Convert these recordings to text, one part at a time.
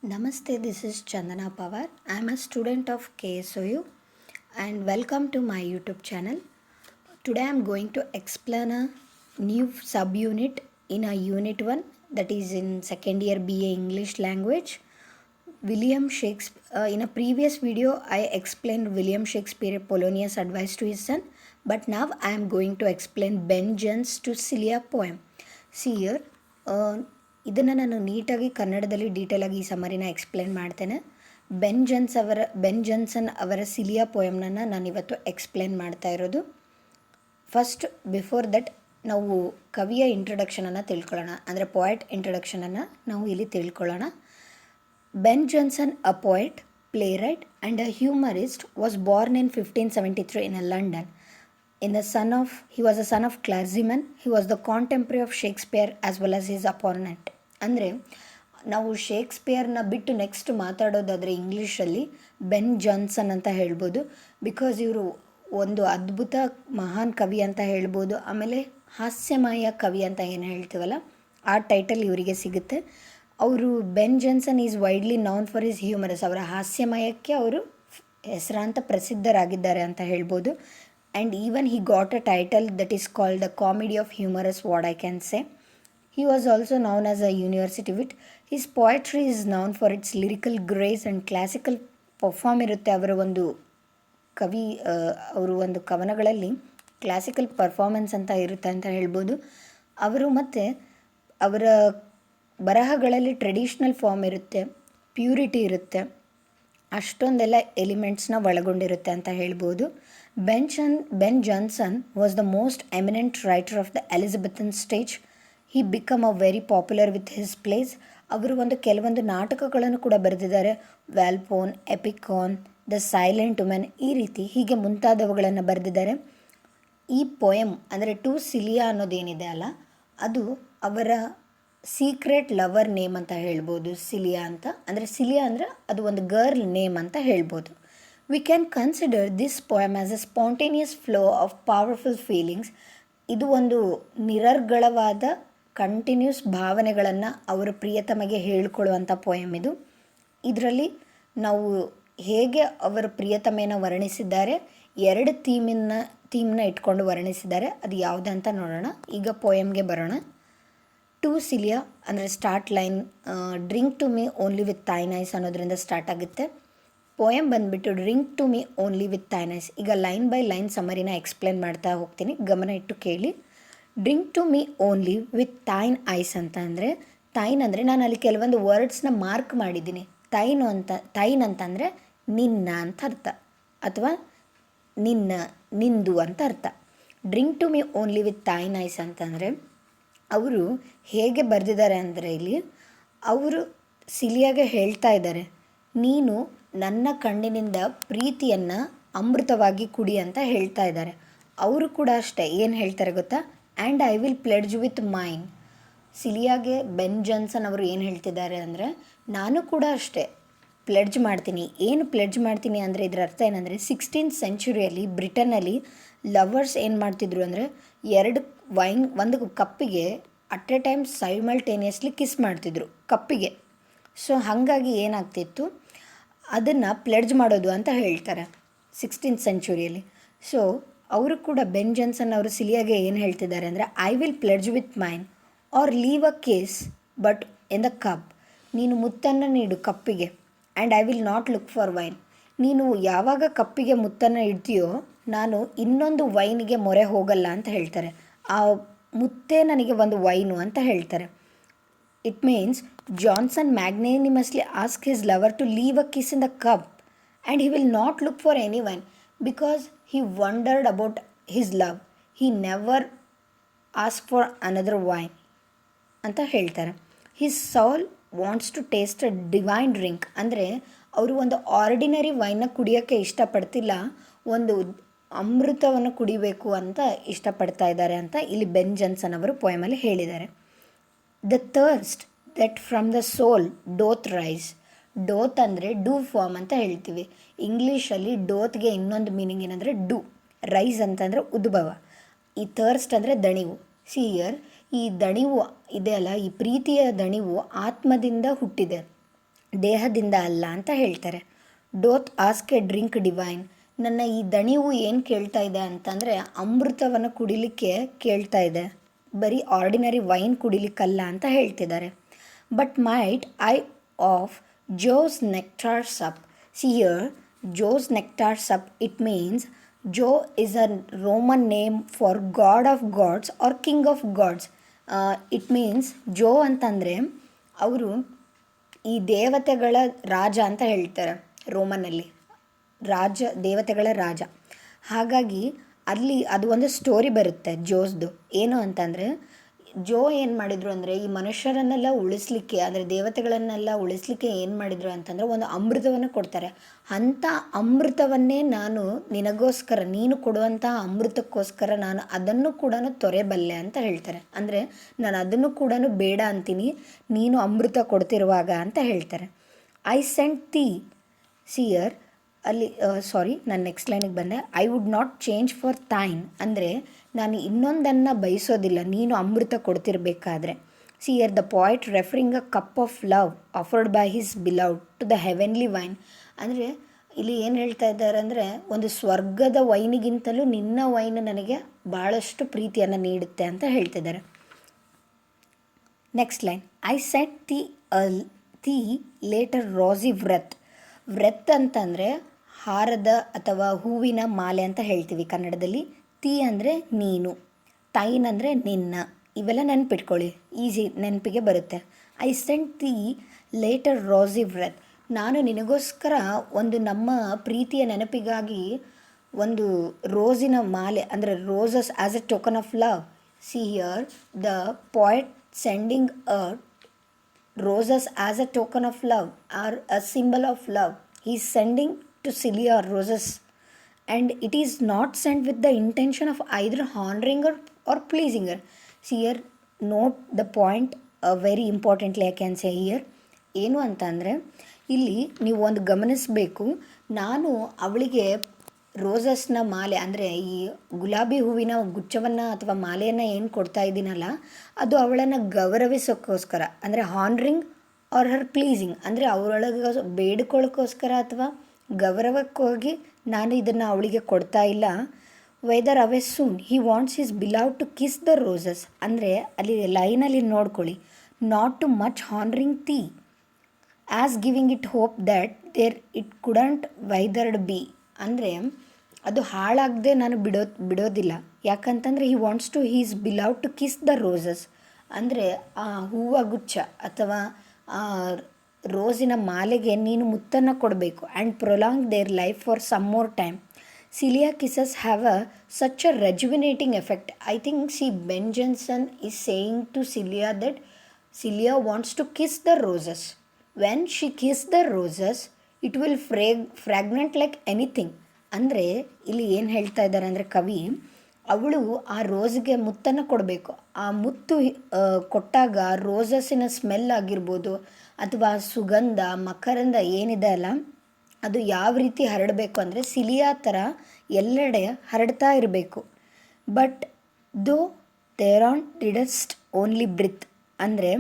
Namaste, this is Chandana Pawar. I am a student of KSOU and welcome to my YouTube channel. Today I am going to explain a new subunit in a unit 1 that is in second year BA English language. William Shakespeare. In a previous video I explained William Shakespeare Polonius advice to his son, but now I am going to explain Ben Jonson to Celia poem. See here, ಇದನ್ನು ನಾನು ನೀಟಾಗಿ ಕನ್ನಡದಲ್ಲಿ ಡೀಟೇಲಾಗಿ ಈ ಸಮರಿನ explain ಮಾಡ್ತೇನೆ. ಬೆನ್ Johnson ಅವರ cilia ಪೋಯಮ್ನನ್ನು ನಾನಿವತ್ತು explain ಮಾಡ್ತಾ ಇರೋದು. ಫಸ್ಟ್ ಬಿಫೋರ್ ದಟ್ ನಾವು ಕವಿಯ ಇಂಟ್ರೊಡಕ್ಷನನ್ನು ತಿಳ್ಕೊಳ್ಳೋಣ, ಅಂದರೆ ಪೊಯೆಟ್ ಇಂಟ್ರೊಡಕ್ಷನನ್ನು ನಾವು ಇಲ್ಲಿ ತಿಳ್ಕೊಳ್ಳೋಣ. Ben Jonson, a poet, playwright and a humorist, was born in 1573 in London. He was a son of clergyman. He was the contemporary of Shakespeare as well as his opponent. ಅಂದರೆ ನಾವು ಶೇಕ್ಸ್ಪಿಯರ್ನ ಬಿಟ್ಟು next ಮಾತಾಡೋದಾದರೆ ಇಂಗ್ಲೀಷಲ್ಲಿ ಬೆನ್ Johnson ಅಂತ ಹೇಳ್ಬೋದು. Because ಇವರು ಒಂದು ಅದ್ಭುತ ಮಹಾನ್ ಕವಿ ಅಂತ ಹೇಳ್ಬೋದು. ಆಮೇಲೆ ಹಾಸ್ಯಮಯ ಕವಿ ಅಂತ ಏನು ಹೇಳ್ತೀವಲ್ಲ ಆ ಟೈಟಲ್ ಇವರಿಗೆ ಸಿಗುತ್ತೆ. ಅವರು Ben Jonson is widely known for his humorous. ಅವರ ಹಾಸ್ಯಮಯಕ್ಕೆ ಅವರು ಹೆಸರಾಂತ ಪ್ರಸಿದ್ಧರಾಗಿದ್ದಾರೆ ಅಂತ ಹೇಳ್ಬೋದು. And even he got a title that is called the Comedy of Humorous, what I can say. He was also known as a university wit. His poetry is known for its lyrical grace and classical perform ಇರುತ್ತೆ. ಅವರ ಒಂದು ಅವರು ಒಂದು ಕವನಗಳಲ್ಲಿ classical performance ಅಂತ ಇರುತ್ತೆ ಅಂತ ಹೇಳ್ಬೋದು. ಅವರು ಮತ್ತು ಅವರ ಬರಹಗಳಲ್ಲಿ ಟ್ರೆಡಿಷ್ನಲ್ ಫಾರ್ಮ್ ಇರುತ್ತೆ, ಪ್ಯೂರಿಟಿ ಇರುತ್ತೆ, ಅಷ್ಟೊಂದೆಲ್ಲ ಎಲಿಮೆಂಟ್ಸ್ನ ಒಳಗೊಂಡಿರುತ್ತೆ ಅಂತ ಹೇಳ್ಬೋದು. Ben Jonson was the most eminent writer of the Elizabethan stage. He became a very popular with his plays. ಅವರು ಕೆಲವೊಂದು ನಾಟಕಗಳನ್ನು ಕೂಡ ಬರೆದಿದ್ದಾರೆ. ವ್ಯಾಲ್ಪೋನ್, ಎಪಿಕಾನ್, ದ ಸೈಲೆಂಟ್ ವುಮೆನ್, ಈ ರೀತಿ ಹೀಗೆ ಮುಂತಾದವುಗಳನ್ನು ಬರೆದಿದ್ದಾರೆ. ಈ ಪೊಯಮ್ ಅಂದರೆ ಟು ಸಿಲಿಯಾ ಅನ್ನೋದೇನಿದೆ ಅಲ್ಲ, ಅದು ಅವರ ಸೀಕ್ರೆಟ್ ಲವರ್ ನೇಮ್ ಅಂತ ಹೇಳ್ಬೋದು. ಸಿಲಿಯಾ ಅಂತ ಅಂದರೆ ಸಿಲಿಯಾ ಅಂದರೆ ಅದು ಒಂದು ಗರ್ಲ್ ನೇಮ್ ಅಂತ ಹೇಳ್ಬೋದು. We can consider this poem as a spontaneous flow of powerful feelings. ಇದು ಒಂದು ನಿರರ್ಗಳವಾದ ಕಂಟಿನ್ಯೂಸ್ ಭಾವನೆಗಳನ್ನು ಅವರ ಪ್ರಿಯತಮಗೆ ಹೇಳಿಕೊಳ್ಳುವಂಥ ಪೊಯಮ್ ಇದು. ಇದರಲ್ಲಿ ನಾವು ಹೇಗೆ ಅವರ ಪ್ರಿಯತಮೆಯನ್ನು ವರ್ಣಿಸಿದ್ದಾರೆ, ಎರಡು ಥೀಮ್ನ ಇಟ್ಕೊಂಡು ವರ್ಣಿಸಿದ್ದಾರೆ. ಅದು ಯಾವುದಂತ ನೋಡೋಣ. ಈಗ ಪೊಯಮ್ಗೆ ಬರೋಣ. ಟು ಸಿಲಿಯಾ ಅಂದರೆ start line drink to me only with thine eyes ಅನ್ನೋದ್ರಿಂದ ಸ್ಟಾರ್ಟ್ ಆಗುತ್ತೆ. ಪೊಯಮ್ ಬಂದುಬಿಟ್ಟು drink to me only with thine eyes. ಈಗ ಲೈನ್ ಬೈ ಲೈನ್ ಸಮರಿನ ಎಕ್ಸ್ಪ್ಲೇನ್ ಮಾಡ್ತಾ ಹೋಗ್ತೀನಿ, ಗಮನ ಇಟ್ಟು ಕೇಳಿ. Drink to me only with thine eyes ಅಂತ ಅಂದರೆ, ಥೈನ್ ಅಂದರೆ ನಾನು ಅಲ್ಲಿ ಕೆಲವೊಂದು ವರ್ಡ್ಸ್ನ ಮಾರ್ಕ್ ಮಾಡಿದ್ದೀನಿ. ಥೈನ್ ಅಂತಂದರೆ ನಿನ್ನ ಅಂತ ಅರ್ಥ, ಅಥವಾ ನಿಂದು ಅಂತ ಅರ್ಥ. Drink to me only with thine eyes ಅಂತಂದರೆ ಅವರು ಹೇಗೆ ಬರೆದಿದ್ದಾರೆ ಅಂದರೆ, ಇಲ್ಲಿ ಅವರು ಸಿಲಿಯಾಗೆ ಹೇಳ್ತಾ ಇದ್ದಾರೆ, ನೀನು ನನ್ನ ಕಣ್ಣಿನಿಂದ ಪ್ರೀತಿಯನ್ನು ಅಮೃತವಾಗಿ ಕುಡಿ ಅಂತ ಹೇಳ್ತಾ ಇದ್ದಾರೆ. ಅವರು ಕೂಡ ಅಷ್ಟೇ ಏನು ಹೇಳ್ತಾರೆ ಗೊತ್ತಾ, and I will pledge with mine. ಸಿಲಿಯಾಗೆ ಬೆನ್ ಜಾನ್ಸನ್ ಅವರು ಏನು ಹೇಳ್ತಿದ್ದಾರೆ ಅಂದರೆ, ನಾನು ಕೂಡ ಅಷ್ಟೇ ಪ್ಲೆಡ್ಜ್ ಮಾಡ್ತೀನಿ. ಏನು ಪ್ಲೆಡ್ಜ್ ಮಾಡ್ತೀನಿ ಅಂದರೆ ಇದರ ಅರ್ಥ ಏನಂದರೆ, 16th ಸೆಂಚುರಿಯಲ್ಲಿ ಬ್ರಿಟನ್ನಲ್ಲಿ ಲವರ್ಸ್ ಏನು ಮಾಡ್ತಿದ್ರು ಅಂದರೆ, ಒಂದು ಕಪ್ಪಿಗೆ at a time simultaneously kiss ಮಾಡ್ತಿದ್ರು ಕಪ್ಪಿಗೆ. ಸೊ ಹಾಗಾಗಿ ಏನಾಗ್ತಿತ್ತು, ಅದನ್ನು ಪ್ಲೆಡ್ಜ್ ಮಾಡೋದು ಅಂತ ಹೇಳ್ತಾರೆ 16th ಸೆಂಚುರಿಯಲ್ಲಿ. ಸೊ ಅವರು ಕೂಡ ಬೆನ್ ಜಾನ್ಸನ್ ಅವರು ಸಿಲಿಯಾಗೆ ಏನು ಹೇಳ್ತಿದ್ದಾರೆ ಅಂದರೆ, I will pledge with mine or leave a kiss but in the cup. ನೀನು ಮುತ್ತನ್ನು ನೀಡು ಕಪ್ಪಿಗೆ, and I will not look for wine. ನೀನು ಯಾವಾಗ ಕಪ್ಪಿಗೆ ಮುತ್ತನ್ನು ಇಡ್ತೀಯೋ ನಾನು ಇನ್ನೊಂದು ವೈನಿಗೆ ಮೊರೆ ಹೋಗಲ್ಲ ಅಂತ ಹೇಳ್ತಾರೆ. ಆ ಮುತ್ತೇ ನನಗೆ ಒಂದು ವೈನು ಅಂತ ಹೇಳ್ತಾರೆ. It means Johnson magnanimously asked his lover to leave a kiss in the cup and he will not look for anyone because he wondered about his love. He never asked for another wine ಅಂತ ಹೇಳ್ತಾರೆ. His soul wants to taste a divine drink. ಅಂದರೆ ಅವರು ಒಂದು ordinary ವೈನ್ನ ಕುಡಿಯೋಕ್ಕೆ ಇಷ್ಟಪಡ್ತಿಲ್ಲ, ಒಂದು ಅಮೃತವನ್ನು ಕುಡಿಬೇಕು ಅಂತ ಇಷ್ಟಪಡ್ತಾ ಇದ್ದಾರೆ ಅಂತ ಇಲ್ಲಿ ಬೆನ್ ಜಾನ್ಸನ್ ಅವರು ಪೊಯಮಲ್ಲಿ ಹೇಳಿದ್ದಾರೆ. The thirst that from the soul doth rise. Doth ಅಂದರೆ ಡೂ ಫಾರ್ಮ್ ಅಂತ ಹೇಳ್ತೀವಿ. ಇಂಗ್ಲೀಷಲ್ಲಿ ಡೋತ್ಗೆ ಇನ್ನೊಂದು ಮೀನಿಂಗ್ ಏನಂದರೆ ಡೂ. ರೈಸ್ ಅಂತಂದರೆ ಉದ್ಭವ. ಈ ಥರ್ಸ್ಟ್ ಅಂದರೆ ದಣಿವು. ಈ ದಣಿವು ಇದೆ ಅಲ್ಲ, ಈ ಪ್ರೀತಿಯ ದಣಿವು ಆತ್ಮದಿಂದ ಹುಟ್ಟಿದೆ. ದೇಹದಿಂದ ಅಲ್ಲ ಅಂತ ಹೇಳ್ತಾರೆ. ಡೋತ್ ಆಸ್ಕ್ ಎ ಡ್ರಿಂಕ್ ಡಿವೈನ್, ನನ್ನ ಈ ದಣಿವು ಏನು ಕೇಳ್ತಾ ಇದೆ ಅಂತಂದರೆ ಅಮೃತವನ್ನು ಕುಡಿಲಿಕ್ಕೆ ಕೇಳ್ತಾ ಇದೆ, ಬರೀ ಆರ್ಡಿನರಿ ವೈನ್ ಕುಡಿಲಿಕ್ಕಲ್ಲ ಅಂತ ಹೇಳ್ತಿದ್ದಾರೆ. But might I of Jove's nectar sup. See here, Jove's nectar sup, it means Jove is a Roman name for god of gods or king of gods. It means Jove ಅಂತಂದರೆ ಅವರು ಈ ದೇವತೆಗಳ ರಾಜ ಅಂತ ಹೇಳ್ತಾರೆ ರೋಮನಲ್ಲಿ, ದೇವತೆಗಳ ರಾಜ. ಹಾಗಾಗಿ ಅಲ್ಲಿ ಅದು ಒಂದು ಸ್ಟೋರಿ ಬರುತ್ತೆ ಜೋಸ್ದು. ಏನು ಅಂತಂದರೆ ಜೋ ಏನು ಮಾಡಿದರು ಅಂದರೆ ಈ ಮನುಷ್ಯರನ್ನೆಲ್ಲ ಉಳಿಸ್ಲಿಕ್ಕೆ, ಅಂದರೆ ದೇವತೆಗಳನ್ನೆಲ್ಲ ಉಳಿಸ್ಲಿಕ್ಕೆ ಏನು ಮಾಡಿದರು ಅಂತಂದರೆ ಒಂದು ಅಮೃತವನ್ನು ಕೊಡ್ತಾರೆ. ಅಂಥ ಅಮೃತವನ್ನೇ ನಾನು ನಿನಗೋಸ್ಕರ, ನೀನು ಕೊಡುವಂಥ ಅಮೃತಕ್ಕೋಸ್ಕರ ನಾನು ಅದನ್ನು ಕೂಡ ತೊರೆಬಲ್ಲೆ ಅಂತ ಹೇಳ್ತಾರೆ. ಅಂದರೆ ನಾನು ಅದನ್ನು ಕೂಡ ಬೇಡ ಅಂತೀನಿ ನೀನು ಅಮೃತ ಕೊಡ್ತಿರುವಾಗ ಅಂತ ಹೇಳ್ತಾರೆ. ಐ ಸೆಂಟ್ ದಿ ಸಿಯರ್ ಅಲ್ಲಿ ನಾನು ನೆಕ್ಸ್ಟ್ ಲೈನಿಗೆ ಬಂದೆ. I would not change for thine, ಅಂದರೆ ನಾನು ಇನ್ನೊಂದನ್ನು ಬಯಸೋದಿಲ್ಲ ನೀನು ಅಮೃತ ಕೊಡ್ತಿರ್ಬೇಕಾದ್ರೆ. See here the poet referring a cup of love offered by his beloved to the heavenly wine. ಅಂದರೆ ಇಲ್ಲಿ ಏನು ಹೇಳ್ತಾ ಇದ್ದಾರೆ ಅಂದರೆ ಒಂದು ಸ್ವರ್ಗದ ವೈನಿಗಿಂತಲೂ ನಿನ್ನ ವೈನ್ ನನಗೆ ಭಾಳಷ್ಟು ಪ್ರೀತಿಯನ್ನು ನೀಡುತ್ತೆ ಅಂತ ಹೇಳ್ತಿದ್ದಾರೆ. Next line, I sent thee later rosy wreath. Wreath ಅಂತಂದರೆ ಹಾರದ ಅಥವಾ ಹೂವಿನ ಮಾಲೆ ಅಂತ ಹೇಳ್ತೀವಿ ಕನ್ನಡದಲ್ಲಿ. ತಿ ಅಂದರೆ ನೀನು, ತೈನ್ ಅಂದರೆ ನಿನ್ನ. ಇವೆಲ್ಲ ನೆನಪಿಟ್ಕೊಳ್ಳಿ, ಈಸಿ ನೆನಪಿಗೆ ಬರುತ್ತೆ. I scent the later rosy ವ್ರತ್, ನಾನು ನಿನಗೋಸ್ಕರ ಒಂದು ನಮ್ಮ ಪ್ರೀತಿಯ ನೆನಪಿಗಾಗಿ ಒಂದು ರೋಸಿನ ಮಾಲೆ, ಅಂದರೆ roses as a token of love. See here the poet sending a roses as a token of love or a symbol of love. He is sending to Celia roses, and it is not sent with the intention of either honoring her or pleasing her. See here, note the point very importantly I can say here. ಏನು ಅಂತಂದರೆ ಇಲ್ಲಿ ನೀವು ಒಂದು ಗಮನಿಸಬೇಕು, ನಾನು ಅವಳಿಗೆ ರೋಸಸ್ನ ಮಾಲೆ, ಅಂದರೆ ಈ ಗುಲಾಬಿ ಹೂವಿನ ಗುಚ್ಛವನ್ನು ಅಥವಾ ಮಾಲೆಯನ್ನು ಏನು ಕೊಡ್ತಾ ಇದ್ದೀನಲ್ಲ ಅದು ಅವಳನ್ನು ಗೌರವಿಸೋಕ್ಕೋಸ್ಕರ, ಅಂದರೆ ಹಾನ್ರಿಂಗ್ ಆರ್ ಹರ್ ಪ್ಲೀಸಿಂಗ್, ಅಂದರೆ ಅವರೊಳಗೆ ಬೇಡ್ಕೊಳ್ಳೋಕ್ಕೋಸ್ಕರ ಅಥವಾ ಗೌರವಕ್ಕೋಗಿ ನಾನು ಇದನ್ನು ಅವಳಿಗೆ ಕೊಡ್ತಾ ಇಲ್ಲ. Wither away soon he wants his beloved to kiss the roses, ಅಂದರೆ ಅಲ್ಲಿ ಲೈನಲ್ಲಿ ನೋಡ್ಕೊಳ್ಳಿ, not too much honouring thee as giving it hope that there it couldn't withered be. ಅಂದರೆ ಅದು ಹಾಳಾಗದೆ ನಾನು ಬಿಡೋದಿಲ್ಲ. ಯಾಕಂತಂದರೆ he wants to his beloved to kiss the roses, ಅಂದರೆ ಆ ಹೂವು ಗುಚ್ಛ ಅಥವಾ ಆ ರೋಸಿನ ಮಾಲೆಗೆ ನೀನು ಮುತ್ತನ್ನು ಕೊಡಬೇಕು. And prolong their life for some more time. Celia kisses have such a rejuvenating effect. I think Ben Jonson is saying to Celia that Celia wants to kiss the roses. When she kisses the roses, it will fragrant like anything. ಅಂದರೆ ಇಲ್ಲಿ ಏನು ಹೇಳ್ತಾ ಇದ್ದಾರೆ ಅಂದರೆ ಕವಿ, ಅವಳು ಆ ರೋಸ್ಗೆ ಮುತ್ತನ್ನು ಕೊಡಬೇಕು. ಆ ಮುತ್ತು ಕೊಟ್ಟಾಗ ರೋಸಸ್ಸಿನ ಸ್ಮೆಲ್ ಆಗಿರ್ಬೋದು ಅಥವಾ ಸುಗಂಧ ಮಕರಂದ ಏನಿದೆ ಅಲ್ಲ ಅದು ಯಾವ ರೀತಿ ಹರಡಬೇಕು ಅಂದರೆ ಸಿಲಿಯಾ ಥರ ಎಲ್ಲೆಡೆ ಹರಡ್ತಾ ಇರಬೇಕು. ಬಟ್ ದೋ ಥೆರಾನ್ ಡಿಡಸ್ಟ್ ಓನ್ಲಿ ಬ್ರಿತ್, ಅಂದರೆ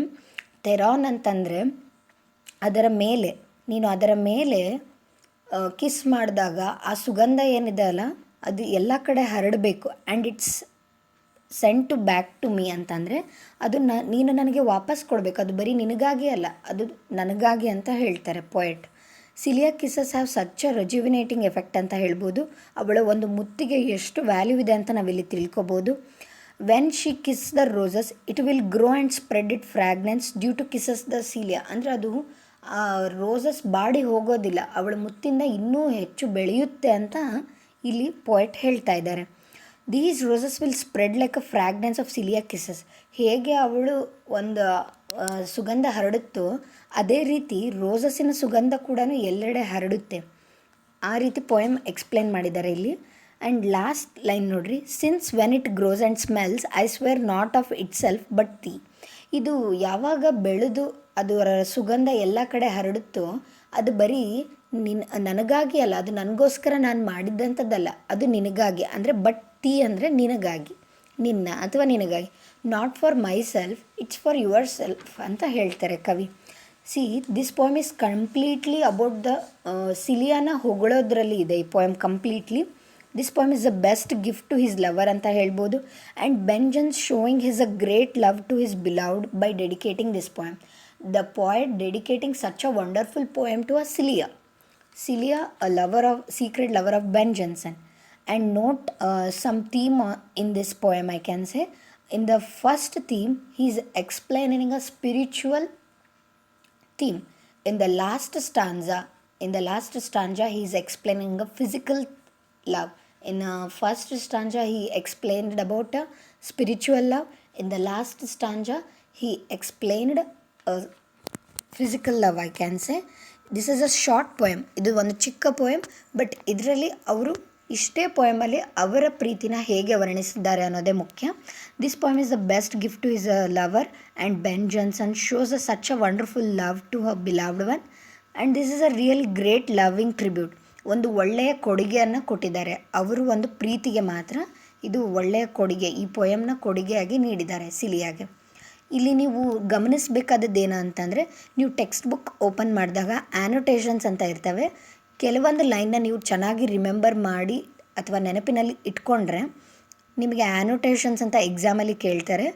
ಥೆರಾನ್ ಅಂತಂದರೆ ಅದರ ಮೇಲೆ, ನೀನು ಅದರ ಮೇಲೆ ಕಿಸ್ ಮಾಡಿದಾಗ ಆ ಸುಗಂಧ ಏನಿದೆ ಅಲ್ಲ ಅದು ಎಲ್ಲ ಕಡೆ ಹರಡಬೇಕು. And it's sent to back to me ಅಂತಂದರೆ ಅದು ನೀನು ನನಗೆ ವಾಪಸ್ ಕೊಡಬೇಕು, ಅದು ಬರೀ ನಿನಗಾಗಿ ಅಲ್ಲ, ಅದು ನನಗಾಗಿ ಅಂತ ಹೇಳ್ತಾರೆ poet. Celia kisses have such a rejuvenating effect ಅಂತ ಹೇಳ್ಬೋದು. ಅವಳ ಒಂದು ಮುತ್ತಿಗೆ ಎಷ್ಟು ವ್ಯಾಲ್ಯೂ ಇದೆ ಅಂತ ನಾವಿಲ್ಲಿ ತಿಳ್ಕೊಬೋದು. When she kiss the roses it will grow and spread it fragrance due to kisses the Celia, ಅಂದರೆ ಅದು ಆ ರೋಸಸ್ ಬಾಡಿ ಹೋಗೋದಿಲ್ಲ, ಅವಳ ಮುತ್ತಿಂದ ಇನ್ನೂ ಹೆಚ್ಚು ಬೆಳೆಯುತ್ತೆ ಅಂತ ಇಲ್ಲಿ ಪೊಯೆಟ್ ಹೇಳ್ತಾ ಇದ್ದಾರೆ. These roses will spread like a fragrance of cilia ಕಿಸಸ್. ಹೇಗೆ ಅವಳು ಒಂದು ಸುಗಂಧ ಹರಡುತ್ತೋ ಅದೇ ರೀತಿ ರೋಸಸ್ಸಿನ ಸುಗಂಧ ಕೂಡ ಎಲ್ಲೆಡೆ ಹರಡುತ್ತೆ. ಆ ರೀತಿ ಪೊಯಮ್ ಎಕ್ಸ್ಪ್ಲೇನ್ ಮಾಡಿದ್ದಾರೆ ಇಲ್ಲಿ. ಆ್ಯಂಡ್ ಲಾಸ್ಟ್ ಲೈನ್ ನೋಡ್ರಿ, since when it grows and smells I swear not of itself but thee. ಇದು ಯಾವಾಗ ಬೆಳೆದು ಅದರ ಸುಗಂಧ ಎಲ್ಲ ಕಡೆ ಹರಡುತ್ತೋ ಅದು ಬರೀ ನನಗಾಗಿ ಅಲ್ಲ, ಅದು ನನಗೋಸ್ಕರ ನಾನು ಮಾಡಿದ್ದಂಥದ್ದಲ್ಲ, ಅದು ನಿನಗಾಗಿ. ಅಂದರೆ ಬಟ್ ತೀ ಅಂದರೆ ನಿನಗಾಗಿ, ನಿನ್ನ ಅಥವಾ ನಿನಗಾಗಿ. Not for myself, it's for yourself ಅಂತ ಹೇಳ್ತಾರೆ ಕವಿ. See this poem is completely about the ಸಿಲಿಯಾನ ಹೊಗಳೋದ್ರಲ್ಲಿ ಇದೆ ಈ poem completely. This poem is the best gift to his lover ಅಂತ ಹೇಳ್ಬೋದು. And Ben Jonson's showing his a great love to his beloved by dedicating this poem. The poet dedicating such a wonderful poem to a Celia. Celia, a secret lover of Ben Jonson. And note some theme in this poem, I can say. In the first theme, he is explaining a spiritual theme. In the last stanza, he is explaining a physical love. In first stanza, he explained about a spiritual love. In the last stanza, he explained a physical love, I can say. This is a short poem. ಇದು ಒಂದು ಚಿಕ್ಕ poem, but ಇದರಲ್ಲಿ ಅವರು ಇಷ್ಟೇ ಪೋಯಮಲ್ಲಿ ಅವರ ಪ್ರೀತಿನ ಹೇಗೆ ವರ್ಣಿಸಿದ್ದಾರೆ ಅನ್ನೋದೇ ಮುಖ್ಯ. This poem is the best gift to his lover and Ben Jonson shows a such a wonderful love to her beloved one. And this is a real great loving tribute. ಒಂದು ಒಳ್ಳೆಯ ಕೊಡುಗೆಯನ್ನು ಕೊಟ್ಟಿದ್ದಾರೆ ಅವರು ಒಂದು ಪ್ರೀತಿಗೆ ಮಾತ್ರ. ಇದು ಒಳ್ಳೆಯ ಕೊಡುಗೆ, ಈ ಪೋಯಮ್ನ ಕೊಡುಗೆಯಾಗಿ ನೀಡಿದ್ದಾರೆ ಸಿಲಿಯಾಗೆ. ಇಲ್ಲಿ ನೀವು ಗಮನಿಸಬೇಕಾದದ್ದೇನು ಅಂತಂದರೆ, ನೀವು ಟೆಕ್ಸ್ಟ್ ಬುಕ್ ಓಪನ್ ಮಾಡಿದಾಗ ಆ್ಯನೋಟೇಷನ್ಸ್ ಅಂತ ಇರ್ತವೆ. ಕೆಲವೊಂದು ಲೈನ್ನ ನೀವು ಚೆನ್ನಾಗಿ ರಿಮೆಂಬರ್ ಮಾಡಿ ಅಥವಾ ನೆನಪಿನಲ್ಲಿ ಇಟ್ಕೊಂಡ್ರೆ ನಿಮಗೆ ಆ್ಯನೋಟೇಷನ್ಸ್ ಅಂತ ಎಕ್ಸಾಮಲ್ಲಿ ಕೇಳ್ತಾರೆ.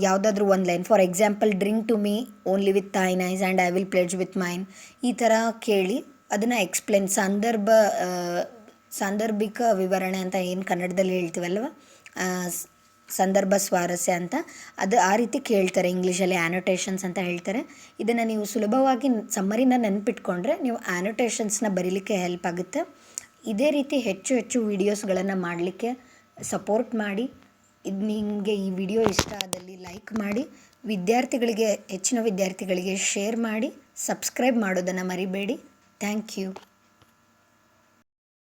ಯಾವುದಾದ್ರೂ ಒಂದು line, for example drink to me only with thine eyes and I will pledge with mine, ಈ ಥರ ಕೇಳಿ ಅದನ್ನು ಎಕ್ಸ್ಪ್ಲೇನ್ ಸಾಂದರ್ಭಿಕ ವಿವರಣೆ ಅಂತ ಏನು ಕನ್ನಡದಲ್ಲಿ ಹೇಳ್ತೀವಲ್ವ, ಸಂದರ್ಭ ಸ್ವಾರಸ್ಯ ಅಂತ, ಅದು ಆ ರೀತಿ ಕೇಳ್ತಾರೆ. ಇಂಗ್ಲೀಷಲ್ಲಿ ಆ್ಯನೋಟೇಷನ್ಸ್ ಅಂತ ಹೇಳ್ತಾರೆ. ಇದನ್ನು ನೀವು ಸುಲಭವಾಗಿ ಸಮ್ಮರಿನ ನೆನಪಿಟ್ಕೊಂಡ್ರೆ ನೀವು ಆ್ಯನೋಟೇಷನ್ಸ್ನ ಬರೀಲಿಕ್ಕೆ ಹೆಲ್ಪ್ ಆಗುತ್ತೆ. ಇದೇ ರೀತಿ ಹೆಚ್ಚು ಹೆಚ್ಚು ವೀಡಿಯೋಸ್ಗಳನ್ನು ಮಾಡಲಿಕ್ಕೆ ಸಪೋರ್ಟ್ ಮಾಡಿ. ಇದು ನಿಮಗೆ ಈ ವಿಡಿಯೋ ಇಷ್ಟ ಆದಲ್ಲಿ ಲೈಕ್ ಮಾಡಿ, ಹೆಚ್ಚಿನ ವಿದ್ಯಾರ್ಥಿಗಳಿಗೆ ಶೇರ್ ಮಾಡಿ, ಸಬ್ಸ್ಕ್ರೈಬ್ ಮಾಡೋದನ್ನು ಮರಿಬೇಡಿ. Thank you.